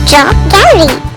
Chalk Gallery.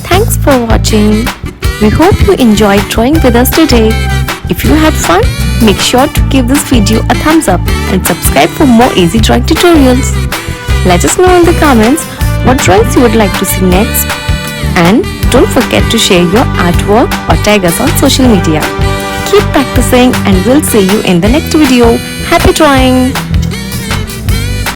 Thanks for watching. We hope you enjoyed drawing with us today. If you had fun, make sure to give this video a thumbs up and subscribe for more easy drawing tutorials. Let us know in the comments what drawings you would like to see next. And don't forget to share your artwork or tag us on social media. Keep practicing and we'll see you in the next video. Happy drawing!